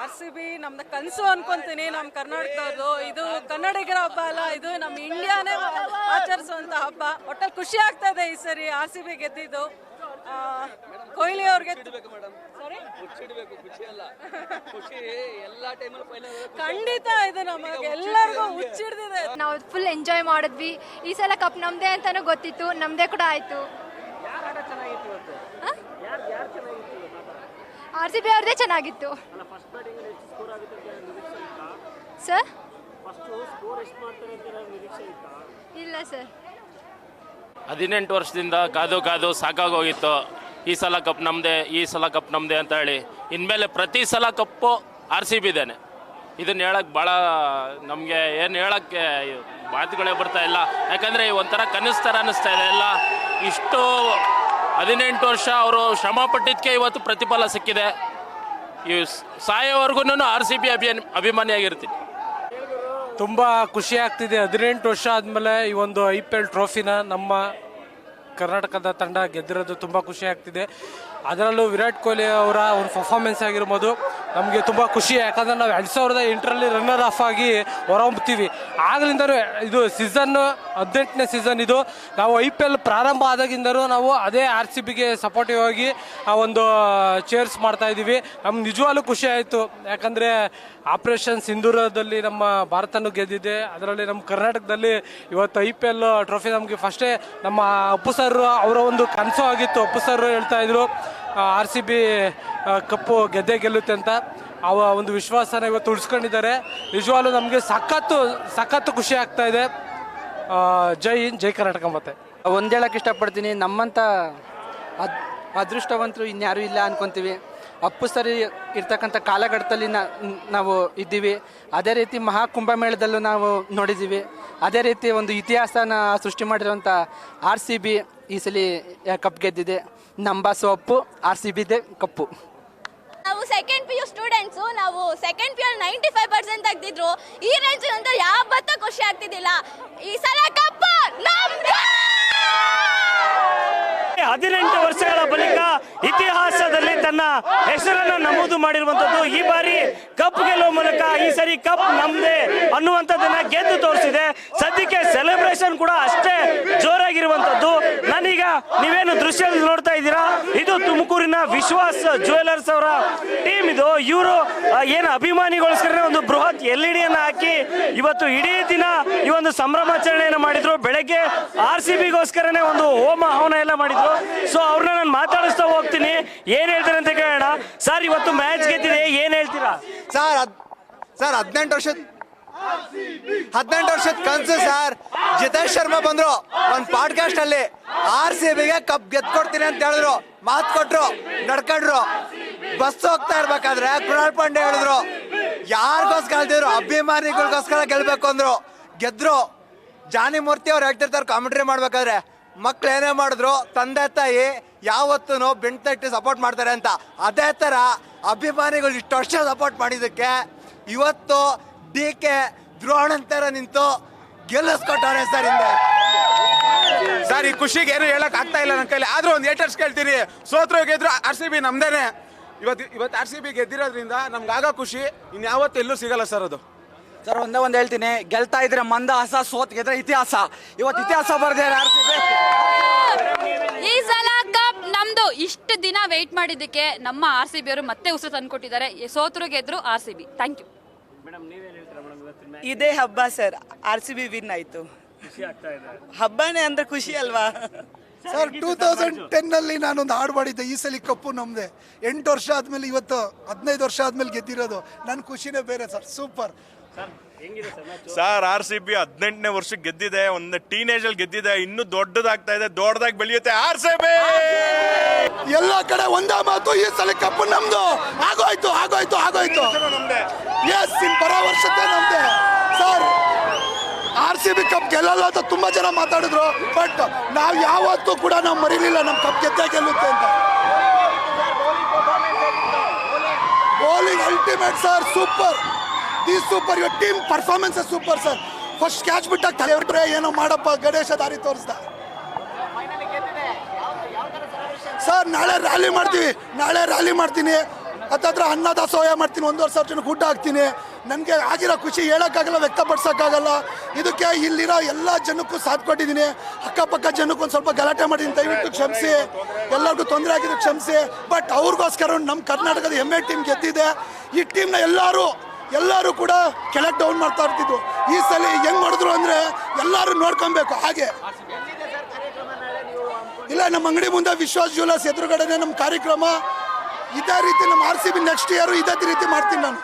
RCB ನಮ್ದು ಕನಸು ಅನ್ಕೊಂತೀನಿ. ನಮ್ಮ ಕರ್ನಾಟಕದವ್ರದ್ದು ಇದು ಕನ್ನಡಿಗರ ಹಬ್ಬ ಅಲ್ಲ, ಇದು ನಮ್ಮ ಇಂಡಿಯಾನೇ ಆಚರಿಸುವಂತ ಹಬ್ಬ. ಒಟ್ಟಲ್ಲಿ ಖುಷಿ ಆಗ್ತಾ ಇದೆ ಈ ಸರಿ RCB ಗೆದ್ದಿದ್ದು. ಕೊಹ್ಲಿ ಅವ್ರಿಗೆ ಖಂಡಿತ ಇದು ನಮಗೆ ಎಲ್ಲರಿಗೂ ಹುಚ್ಚಿಡ್ದಿದೆ. ನಾವು ಫುಲ್ ಎಂಜಾಯ್ ಮಾಡಿದ್ವಿ. ಈ ಸಲ ಕಪ್ ನಮ್ದೇ ಅಂತಾನು ಗೊತ್ತಿತ್ತು, ನಮ್ದೇ ಕೂಡ ಆಯ್ತು. RCB ಅವ್ರದೇ ಚೆನ್ನಾಗಿತ್ತು ಸರ್. ಇಲ್ಲ ಸರ್, 18 ವರ್ಷದಿಂದ ಕಾದು ಸಾಕಾಗೋಗಿತ್ತು. ಈ ಸಲ ಕಪ್ ನಮ್ಮದೇ ಅಂತ ಹೇಳಿ ಇನ್ಮೇಲೆ ಪ್ರತಿ ಸಲ ಕಪ್ಪು RCB ಇದ್ದೇನೆ. ಇದನ್ನ ಹೇಳಕ್ಕೆ ಭಾಳ ನಮಗೆ ಏನು ಹೇಳೋಕ್ಕೆ ಮಾತುಗಳೇ ಬರ್ತಾ ಇಲ್ಲ. ಯಾಕಂದರೆ ಒಂಥರ ಕನಸು ಥರ ಅನ್ನಿಸ್ತಾ ಇದೆ ಎಲ್ಲ. ಇಷ್ಟು 18 ವರ್ಷ ಅವರು ಶ್ರಮ ಪಟ್ಟಿದ್ದಕ್ಕೆ ಇವತ್ತು ಪ್ರತಿಫಲ ಸಿಕ್ಕಿದೆ. ಈ ಸಾಯೋವರೆಗೂ RCB ಅಭಿಮಾನಿಯಾಗಿರ್ತೀನಿ. ತುಂಬ ಖುಷಿ ಆಗ್ತಿದೆ. 18 ವರ್ಷ ಆದಮೇಲೆ ಈ ಒಂದು IPL ಟ್ರೋಫಿನ ನಮ್ಮ ಕರ್ನಾಟಕದ ತಂಡ ಗೆದ್ದಿರೋದು ತುಂಬ ಖುಷಿ ಆಗ್ತಿದೆ. ಅದರಲ್ಲೂ ವಿರಾಟ್ ಕೊಹ್ಲಿ ಅವರ ಒಂದು ಪರ್ಫಾರ್ಮೆನ್ಸ್ ಆಗಿರ್ಬೋದು ನಮಗೆ ತುಂಬ ಖುಷಿ. ಯಾಕಂದರೆ ನಾವು 2008ರಲ್ಲಿ ರನ್ನರ್ ಆಫ್ ಆಗಿ ಹೊರಹೊಮ್ತೀವಿ. ಆಗಲಿಂದಲೂ ಇದು ಸೀಸನ್ನು 18ನೇ ಸೀಸನ್ ಇದು. ನಾವು IPL ಪ್ರಾರಂಭ ಆದಾಗಿಂದಲೂ ನಾವು ಅದೇ RCBಗೆ ಸಪೋರ್ಟಿವ್ ಆಗಿ ಆ ಒಂದು ಚೇರ್ಸ್ ಮಾಡ್ತಾಯಿದ್ದೀವಿ. ನಮ್ಗೆ ನಿಜವಾಗ್ಲೂ ಖುಷಿ ಆಯಿತು. ಯಾಕಂದರೆ ಆಪರೇಷನ್ ಸಿಂಧೂರದಲ್ಲಿ ನಮ್ಮ ಭಾರತನೂ ಗೆದ್ದಿದೆ. ಅದರಲ್ಲಿ ನಮ್ಮ ಕರ್ನಾಟಕದಲ್ಲಿ ಇವತ್ತು IPL ಟ್ರೋಫಿ ನಮಗೆ ಫಸ್ಟೇ ನಮ್ಮ ಅಪ್ಪು ಸರ್ ಅವರ ಒಂದು ಕನಸು ಆಗಿತ್ತು. ಅಪ್ಪು ಸರ್ ಹೇಳ್ತಾಯಿದ್ರು RCB ಕಪ್ಪು ಗೆದ್ದೇ ಅಂತ. ಅವ ಒಂದು ವಿಶ್ವಾಸನ ಇವತ್ತು ಉಳಿಸ್ಕೊಂಡಿದ್ದಾರೆ. ನಿಜವಾಗ್ಲೂ ನಮಗೆ ಸಖತ್ತು ಖುಷಿ ಆಗ್ತಾ ಇದೆ. ಜೈ ಹಿಂದ್, ಜೈ ಕರ್ನಾಟಕ. ಮತ್ತೆ ಒಂದು ಹೇಳಕ್ಕೆ ಇಷ್ಟಪಡ್ತೀನಿ, ನಮ್ಮಂಥ ಅದೃಷ್ಟವಂತರು ಇನ್ಯಾರೂ ಇಲ್ಲ ಅನ್ಕೊತೀವಿ. ಅಪ್ಪು ಸರಿ ಇರ್ತಕ್ಕಂಥ ಕಾಲಘಟ್ಟದಲ್ಲಿ ನಾವು ಇದ್ದೀವಿ. ಅದೇ ರೀತಿ ಮಹಾಕುಂಭಮೇಳದಲ್ಲೂ ನಾವು ನೋಡಿದ್ದೀವಿ. ಅದೇ ರೀತಿ ಒಂದು ಇತಿಹಾಸನ ಸೃಷ್ಟಿ ಮಾಡಿರುವಂಥ RCB ಈ ಸಲ ಕಪ್ ಗೆದ್ದಿದೆ. ನಂಬಾಸು ಅಪ್ಪು, RCBದೇ ಕಪ್ಪು. ನಾವು ಸೆಕೆಂಡ್ PU ಸ್ಟೂಡೆಂಟ್ಸು. ನಾವು ಸೆಕೆಂಡ್ PU 95% ತೆಗೆದಿದ್ರು. ಈ ರೇಂಜ್ ಅಂತ ಯಾವತ್ತೂ ಖುಷಿ ಆಗ್ತಿದ್ದಿಲ್ಲ. ಈ ಸಲ ಕಪ್ ನಮ್ದೇ. 18 ವರ್ಷಗಳ ಬಳಿಕ ಇತಿಹಾಸದಲ್ಲಿ ತನ್ನ ಹೆಸರನ್ನು ನಮೂದು ಮಾಡಿರುವಂಥದ್ದು. ಈ ಬಾರಿ ಕಪ್ ಗೆಲ್ಲುವ ಮೂಲಕ ಈ ಸರಿ ಕಪ್ ನಮ್ದೇ ಅನ್ನುವಂಥದ್ದನ್ನ ಗೆದ್ದು ತೋರಿಸಿದೆ. ಸದ್ಯಕ್ಕೆ ಸೆಲೆಬ್ರೇಷನ್ ಕೂಡ ಅಷ್ಟೇ ಜೋರಾಗಿರುವಂಥದ್ದು. ನಾನೀಗ ನೀವೇನು ದೃಶ್ಯ ನೋಡ್ತಾ ಇದ್ದೀರಾ, ಇದು ತುಮಕೂರಿನ ವಿಶ್ವಾಸ್ ಜ್ಯುವೆಲರ್ಸ್ ಅವರ ಟೀಮ್. ಇದು ಇವರು ಏನು ಅಭಿಮಾನಿಗೋಸ್ಕರ ಒಂದು ಬೃಹತ್ LED ಅನ್ನು ಹಾಕಿ ಇವತ್ತು ಇಡೀ ದಿನ ಈ ಒಂದು ಸಂಭ್ರಮಾಚರಣೆಯನ್ನು ಮಾಡಿದ್ರು. ಬೆಳಗ್ಗೆ RCBಗೋಸ್ಕರನೇ ಒಂದು ಹೋಮ ಹವನ ಎಲ್ಲ ಮಾಡಿದ್ರು. ಸೊ ಅವ್ರನ್ನ ನಾನು ಮಾತಾಡಿಸ್ತಾ ಹೋಗ್ತೀನಿ, ಏನ್ ಹೇಳ್ತಾರೆ ಅಂತ ಕೇಳೋಣ. ಸರ್, ಇವತ್ತು ಮ್ಯಾಚ್ ಗೆದ್ದಿದೆ, ಏನ್ ಹೇಳ್ತೀರಾ? ಸರ್ 18 ವರ್ಷದ ಕನ್ಸು ಸರ್. ಜಿತೇಶ್ ಶರ್ಮಾ ಬಂದ್ರು ಒಂದು ಪಾಡ್ಕಾಸ್ಟ್ ಅಲ್ಲಿ RCBಗೆ ಕಪ್ ಗೆದ್ಕೊಡ್ತೀನಿ ಅಂತ ಹೇಳಿದ್ರು. ಮಾತು ಕೊಟ್ರು, ನಡ್ಕೊಂಡ್ರು. ಬಸ್ ಹೋಗ್ತಾ ಇರ್ಬೇಕಾದ್ರೆ ಕೃಣಾಲ್ ಪಾಂಡೆ ಹೇಳಿದ್ರು ಯಾರಿಗೋಸ್ಕರ ಗೆಲ್ತಿದ್ರು, ಅಭಿಮಾನಿಗಳಿಗೋಸ್ಕರ ಗೆಲ್ಬೇಕು ಅಂದ್ರು. ಗೆದ್ರು. ಜಾನಿ ಮೂರ್ತಿ ಅವ್ರು ಹೇಳ್ತಿರ್ತಾರೆ ಕಾಮೆಂಟ್ರಿ ಮಾಡ್ಬೇಕಾದ್ರೆ, ಮಕ್ಳು ಏನೇ ಮಾಡಿದ್ರು ತಂದೆ ತಾಯಿ ಯಾವತ್ತೂ ಬೆಂಡ್ ತಟ್ಟಿ ಸಪೋರ್ಟ್ ಮಾಡ್ತಾರೆ ಅಂತ. ಅದೇ ಥರ ಅಭಿಮಾನಿಗಳು ಇಷ್ಟು ವರ್ಷ ಸಪೋರ್ಟ್ ಮಾಡಿದ್ದಕ್ಕೆ ಇವತ್ತು DK ದ್ರೋಣಂತರ ನಿಂತು ಗೆಲ್ಲಿಸ್ಕೊಟ್ಟವ್ರೆ ಸರ್. ಹಿಂದೆ ಸರ್ ಈ ಖುಷಿಗೆ ಏನು ಹೇಳಕ್ ಆಗ್ತಾ ಇಲ್ಲ ನನ್ನ ಕೈಲಿ. ಆದ್ರೂ ಒಂದು ಏಟರ್ಸ್ ಕೇಳ್ತೀನಿ, ಸೋತ್ರು ಗೆದ್ರು RCB ನಮ್ದೇನೆ. ಇವತ್ತು RCB ಗೆದ್ದಿರೋದ್ರಿಂದ ನಮ್ಗಾಗ ಖುಷಿ ಇನ್ಯಾವತ್ತು ಎಲ್ಲೂ ಸಿಗಲ್ಲ ಸರ್. ಅದು ಸರ್ ಒಂದೇ ಹೇಳ್ತೀನಿ, ಗೆಲ್ತಾ ಇದ್ರೆ ಮಂದಹಾಸ, ಸೋತ್ ಗೆದ್ರೆ ಇತಿಹಾಸ. ಇವತ್ತು ಇತಿಹಾಸ ಬರ್ದಿದ್ದಾರೆ RCB. ಈ ಸಲ ಕಪ್ ನಮ್ದು. ಇಷ್ಟು ದಿನ ವೆಯ್ಟ್ ಮಾಡಿದ್ದಕ್ಕೆ ನಮ್ಮ RCB ಅವರು ಮತ್ತೆ ಉಸಿರು ತಂದ್ಕೊಟ್ಟಿದ್ದಾರೆ. ಸೋತ್ರು ಗೆದ್ರು RCB. Thank you. ಇದೇ ಹಬ್ಬ ಸರ್, RCB ವಿನ್ ಆಯ್ತು. ಹಬ್ಬನೇ ಅಂದ್ರೆ ಖುಷಿ ಅಲ್ವಾ ಸರ್? 2010ನಲ್ಲಿ ನಾನೊಂದು ಹಾಡು ಮಾಡಿದ್ದೆ, ಈ ಸಲ ಕಪ್ಪು ನಮ್ದೆ. 8 ವರ್ಷ ಆದ್ಮೇಲೆ ಇವತ್ತು 15 ವರ್ಷ ಆದ್ಮೇಲೆ ಗೆದ್ದಿರೋದು ನನ್ನ ಖುಷಿನೇ ಬೇರೆ ಸರ್. Super sir. RCB 18ನೇ ವರ್ಷಕ್ಕೆ ಗೆದ್ದಿದೆ, ಒಂದು ಟೀನೇಜ್ ಅಲ್ಲಿ ಗೆದ್ದಿದೆ. ಇನ್ನೂ ದೊಡ್ಡದಾಗ್ತಾ ಇದೆ, ದೊಡ್ಡದಾಗಿ ಬೆಳೆಯುತ್ತೆ RCB. ಎಲ್ಲ ಕಡೆ ಒಂದೇ ಮಾತು, ಈ ಸಲ ಕಪ್ಪು ನಮ್ದು. ಆಗೋಯ್ತು. ಎಸ್, ಇನ್ ಬರೋ ವರ್ಷಕ್ಕೆ ನಮ್ದೆ ಸರ್. RCB ಕಪ್ ಗೆಲ್ಲಲ್ಲ ಅಂತ ತುಂಬಾ ಜನ ಮಾತಾಡಿದ್ರು, ಬಟ್ ನಾವು ಯಾವತ್ತೂ ಕೂಡ ನಾವು ಮರೀಲಿಲ್ಲ ನಮ್ಮ ಕಪ್ ಗೆದ್ದೇ ಗೆಲ್ಲುತ್ತೆ ಅಂತ. Bowling ultimate sir. Super. Your team performance super sir. First catch ಬಿಟ್ಟಾಗ ತಲೆ ಹೊರಟ್ರೆ ಏನೋ ಮಾಡಪ್ಪ ಗಣೇಶ ದಾರಿ ತೋರಿಸ್ದ ಸರ್. ನಾಳೆ ರ್ಯಾಲಿ ಮಾಡ್ತೀನಿ. ಹತ್ತತ್ರ ಅನ್ನ ದಾಸೋಹ ಮಾಡ್ತೀನಿ, 1,500 ಜನಕ್ಕೆ ಊಟ ಹಾಕ್ತೀನಿ. ನನಗೆ ಆಗಿರೋ ಖುಷಿ ಹೇಳೋಕ್ಕಾಗಲ್ಲ, ವ್ಯಕ್ತಪಡಿಸೋಕ್ಕಾಗಲ್ಲ. ಇದಕ್ಕೆ ಇಲ್ಲಿರೋ ಎಲ್ಲ ಜನಕ್ಕೂ ಸಾಥ್ ಕೊಟ್ಟಿದ್ದೀನಿ. ಅಕ್ಕಪಕ್ಕ ಜನಕ್ಕೂ ಒಂದು ಸ್ವಲ್ಪ ಗಲಾಟೆ ಮಾಡಿದ್ದೀನಿ, ದಯವಿಟ್ಟು ಕ್ಷಮಿಸಿ. ಎಲ್ಲರಿಗೂ ತೊಂದರೆ ಆಗಿದ್ದು ಕ್ಷಮಿಸಿ. ಬಟ್ ಅವ್ರಿಗೋಸ್ಕರ ನಮ್ಮ ಕರ್ನಾಟಕದ ಹೆಮ್ಮೆ ಟೀಮ್ ಗೆದ್ದಿದೆ. ಈ ಟೀಮ್ನ ಎಲ್ಲರೂ ಕೂಡ ಕೆಳಗೆ ಡೌನ್ ಮಾಡ್ತಾ ಇರ್ತಿದ್ರು. ಈ ಸಲ ಹೆಂಗ್ ಮಾಡಿದ್ರು ಅಂದರೆ ಎಲ್ಲರೂ ನೋಡ್ಕೊಬೇಕು. ಹಾಗೆ ಇಲ್ಲ, ನಮ್ಮ ಅಂಗಡಿ ಮುಂದೆ ವಿಶ್ವಾಸ್ ಜ್ಯುವೆಲರ್ಸ್ ಎದುರುಗಡೆನೆ ನಮ್ಮ ಕಾರ್ಯಕ್ರಮ. ಇದೇ ರೀತಿ ನಮ್ಮ RCB ನೆಕ್ಸ್ಟ್ ಇಯರ್ ಇದೇ ರೀತಿ ಮಾಡ್ತೀನಿ ನಾನು.